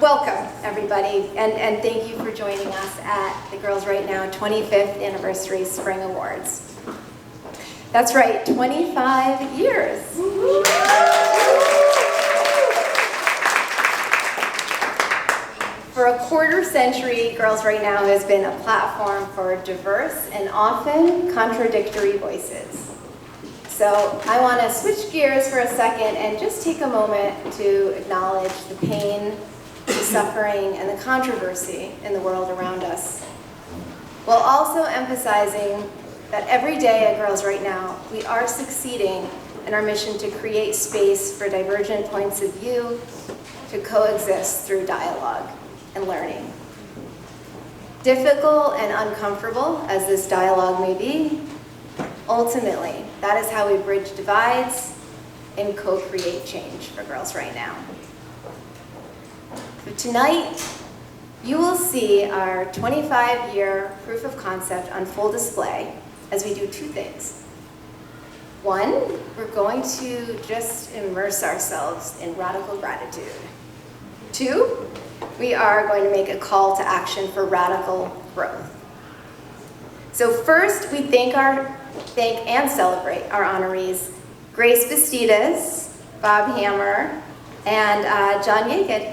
Welcome, everybody, and thank you for joining us at the Girls Right Now 25th Anniversary Spring Awards. That's right, 25 years. For a quarter century, Girls Right Now has been a platform for diverse and often contradictory voices. So I want to switch gears for a second and just take a moment to acknowledge the pain, the suffering, and the controversy in the world around us, while also emphasizing that every day at Girls Right Now, we are succeeding in our mission to create space for divergent points of view to coexist through dialogue and learning. Difficult and uncomfortable as this dialogue may be, ultimately, that is how we bridge divides and co-create change for Girls Right Now. So tonight, you will see our 25-year proof of concept on full display as we do two things. One, we're going to just immerse ourselves in radical gratitude. Two, we are going to make a call to action for radical growth. So first, we thank and celebrate our honorees, Grace Bastidas, Bob Hammer, and Jon Yaged.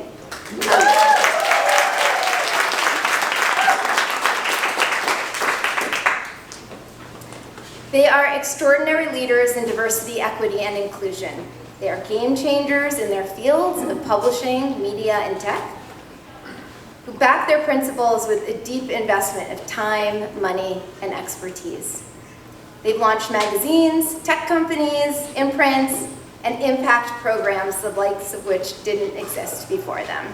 They are extraordinary leaders in diversity, equity, and inclusion. They are game changers in their fields of publishing, media, and tech, who back their principles with a deep investment of time, money, and expertise. They've launched magazines, tech companies, imprints, and impact programs, the likes of which didn't exist before them.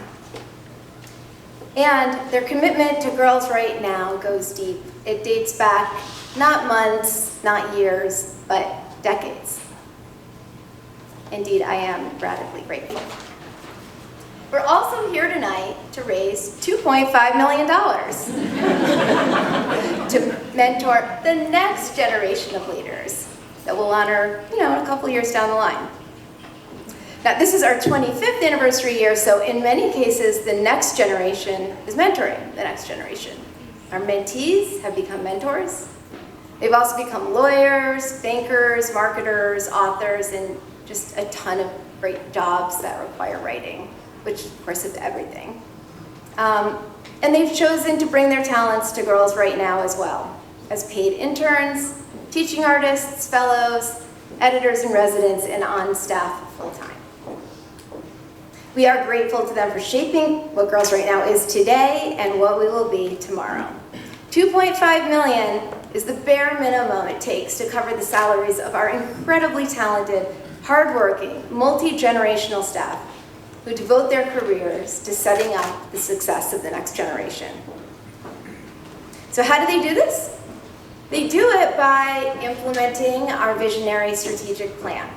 And their commitment to Girls Right Now goes deep. It dates back not months, not years, but decades. Indeed, I am radically grateful. We're also here tonight to raise $2.5 million to mentor the next generation of leaders that we'll honor, a couple years down the line. Now, this is our 25th anniversary year, so in many cases, the next generation is mentoring the next generation. Our mentees have become mentors. They've also become lawyers, bankers, marketers, authors, and just a ton of great jobs that require writing, which of course is everything. And they've chosen to bring their talents to Girls Right Now as well, as paid interns, teaching artists, fellows, editors in residence, and on staff full-time. We are grateful to them for shaping what Girls Right Now is today and what we will be tomorrow. $2.5 million is the bare minimum it takes to cover the salaries of our incredibly talented, hardworking, multi-generational staff who devote their careers to setting up the success of the next generation. So how do they do this? They do it by implementing our visionary strategic plan.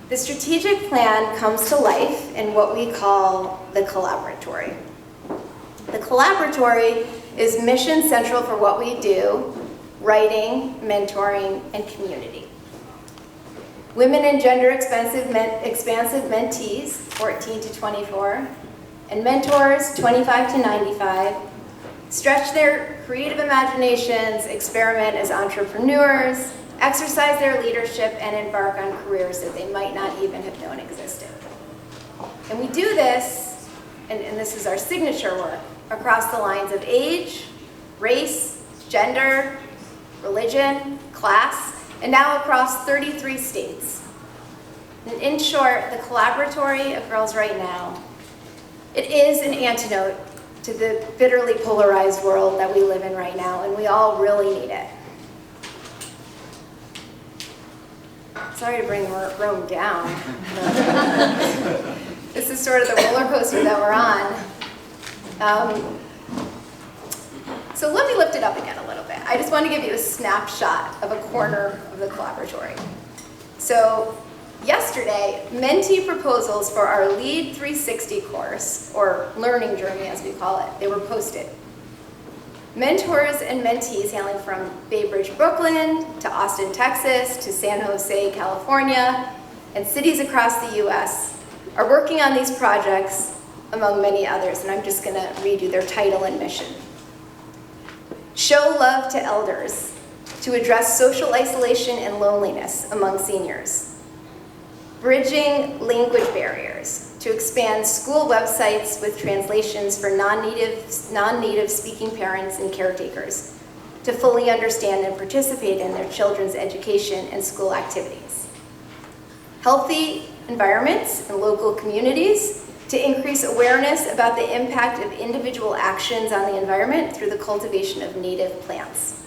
The strategic plan comes to life in what we call the collaboratory. The collaboratory is mission central for what we do: writing, mentoring, and community. Women and gender expansive mentees, 14 to 24, and mentors, 25 to 95, stretch their creative imaginations, experiment as entrepreneurs, exercise their leadership, and embark on careers that they might not even have known existed. And we do this, and this is our signature work, across the lines of age, race, gender, religion, class, and now across 33 states. And in short, the collaboratory of Girls Right Now, it is an antidote to the bitterly polarized world that we live in right now, and we all really need it. Sorry to bring the room down. This is sort of the roller coaster that we're on. So let me lift it up again a little bit. I just want to give you a snapshot of a corner of the collaboratory. So yesterday, mentee proposals for our Lead 360 course, or learning journey as we call it, they were posted. Mentors and mentees hailing from Bay Bridge, Brooklyn, to Austin, Texas, to San Jose, California, and cities across the US are working on these projects among many others, and I'm just going to read you their title and mission. Show love to elders to address social isolation and loneliness among seniors. Bridging language barriers to expand school websites with translations for non-native speaking parents and caretakers to fully understand and participate in their children's education and school activities. Healthy environments in local communities to increase awareness about the impact of individual actions on the environment through the cultivation of native plants.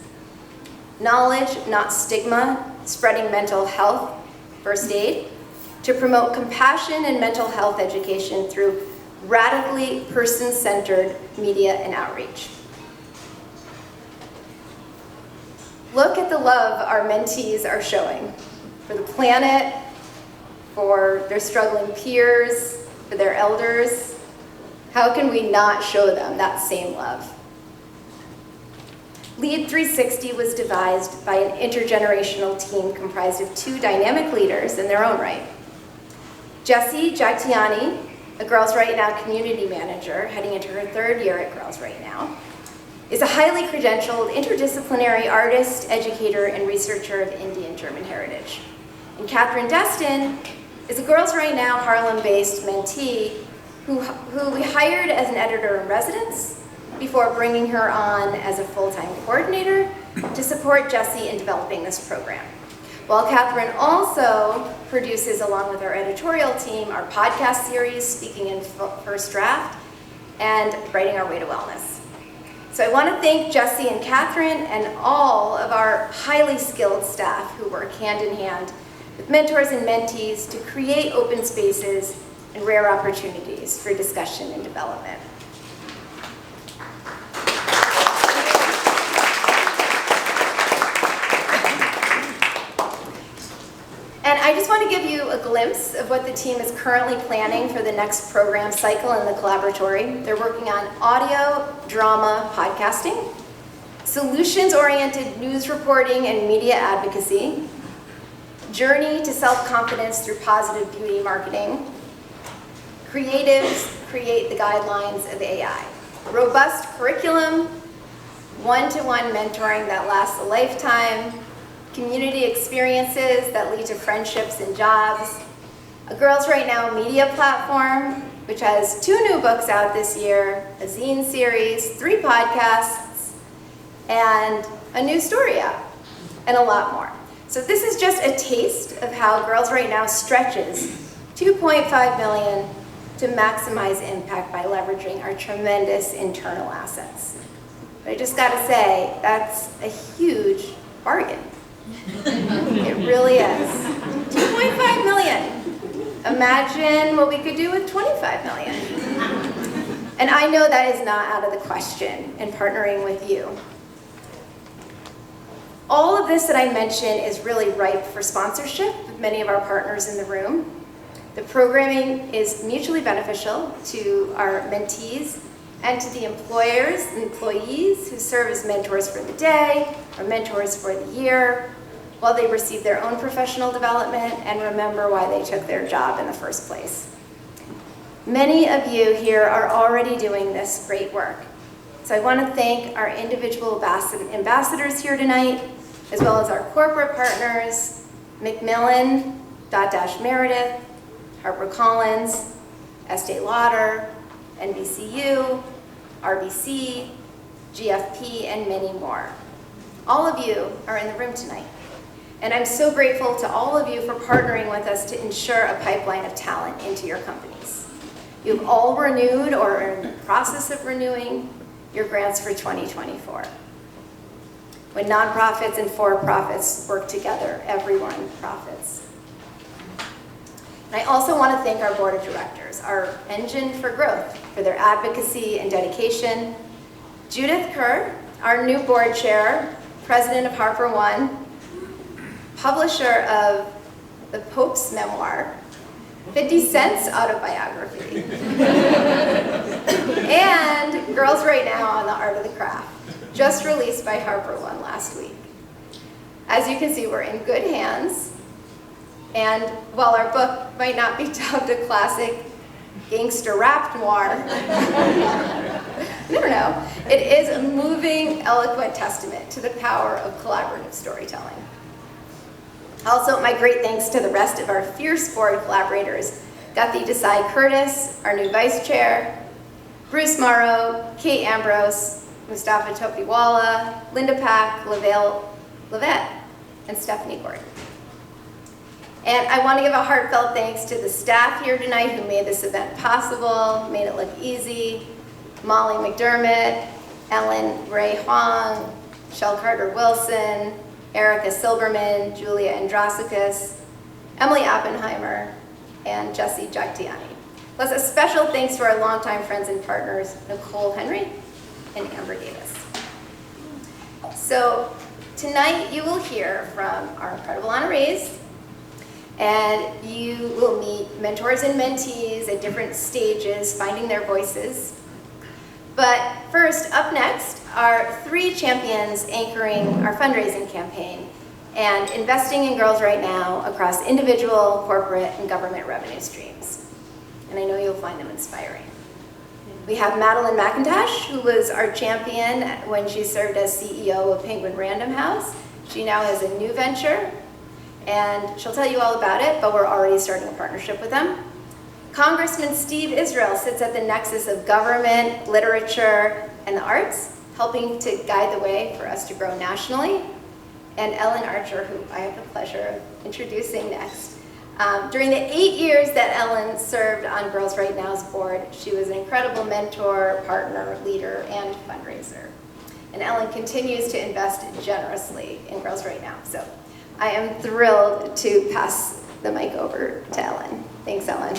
Knowledge, not stigma, spreading mental health, first aid, to promote compassion and mental health education through radically person-centered media and outreach. Look at the love our mentees are showing for the planet, for their struggling peers, for their elders. How can we not show them that same love? Lead 360 was devised by an intergenerational team comprised of 2 dynamic leaders in their own right. Jessie Jagtiani, a Girls Right Now community manager heading into her 3rd year at Girls Right Now, is a highly credentialed interdisciplinary artist, educator, and researcher of Indian German heritage. And Catherine Destin is a Girls Right Now Harlem-based mentee who we hired as an editor-in-residence before bringing her on as a full-time coordinator to support Jessie in developing this program. While Catherine also produces, along with our editorial team, our podcast series, Speaking in First Draft, and Writing Our Way to Wellness. So I want to thank Jessie and Catherine and all of our highly skilled staff who work hand in hand with mentors and mentees to create open spaces and rare opportunities for discussion and development. And I just want to give you a glimpse of what the team is currently planning for the next program cycle in the collaboratory. They're working on audio, drama, podcasting, solutions-oriented news reporting and media advocacy, journey to self-confidence through positive beauty marketing, creatives create the guidelines of AI, robust curriculum, one-to-one mentoring that lasts a lifetime, community experiences that lead to friendships and jobs, a Girls Right Now media platform, which has 2 new books out this year, a zine series, 3 podcasts, and a new story app, and a lot more. So this is just a taste of how Girls Right Now stretches $2.5 million to maximize impact by leveraging our tremendous internal assets. But I just gotta say, that's a huge bargain. It really is. $2.5 million. Imagine what we could do with $25 million. And I know that is not out of the question in partnering with you. All of this that I mentioned is really ripe for sponsorship with many of our partners in the room. The programming is mutually beneficial to our mentees and to the employers and employees who serve as mentors for the day or mentors for the year, while they receive their own professional development and remember why they took their job in the first place. Many of you here are already doing this great work. So I want to thank our individual ambassadors here tonight, as well as our corporate partners, Macmillan, Dotdash Meredith, HarperCollins, Estee Lauder, NBCU, RBC, GFP, and many more. All of you are in the room tonight. And I'm so grateful to all of you for partnering with us to ensure a pipeline of talent into your companies. You've all renewed or are in the process of renewing your grants for 2024. When nonprofits and for-profits work together, everyone profits. And I also want to thank our board of directors, our engine for growth, for their advocacy and dedication. Judith Kerr, our new board chair, president of Harper One, publisher of the Pope's memoir, 50 Cent's autobiography, and Girls Right Now on the Art of the Craft, just released by Harper One last week. As you can see, we're in good hands, and while our book might not be dubbed a classic, gangster rap noir. You never know. It is a moving, eloquent testament to the power of collaborative storytelling. Also, my great thanks to the rest of our Fierce Board collaborators, Guthie Desai Curtis, our new vice chair, Bruce Morrow, Kate Ambrose, Mustafa Topiwala, Linda Pack, LaVale Levette, and Stephanie Gordon. And I want to give a heartfelt thanks to the staff here tonight who made this event possible, made it look easy. Molly McDermott, Ellen Ray Huang, Shell Carter-Wilson, Erica Silberman, Julia Androsakis, Emily Oppenheimer, and Jesse Jagtiani. Plus a special thanks to our longtime friends and partners, Nicole Henry and Amber Davis. So tonight you will hear from our incredible honorees, and you will meet mentors and mentees at different stages, finding their voices. But first, up next, are 3 champions anchoring our fundraising campaign and investing in girls right now across individual, corporate, and government revenue streams. And I know you'll find them inspiring. We have Madeline McIntosh, who was our champion when she served as CEO of Penguin Random House. She now has a new venture, and she'll tell you all about it, but we're already starting a partnership with them. Congressman Steve Israel sits at the nexus of government, literature, and the arts, helping to guide the way for us to grow nationally. And Ellen Archer, who I have the pleasure of introducing next. During the 8 years that Ellen served on Girls Right Now's board, she was an incredible mentor, partner, leader, and fundraiser. And Ellen continues to invest generously in Girls Right Now. So I am thrilled to pass the mic over to Ellen. Thanks, Ellen.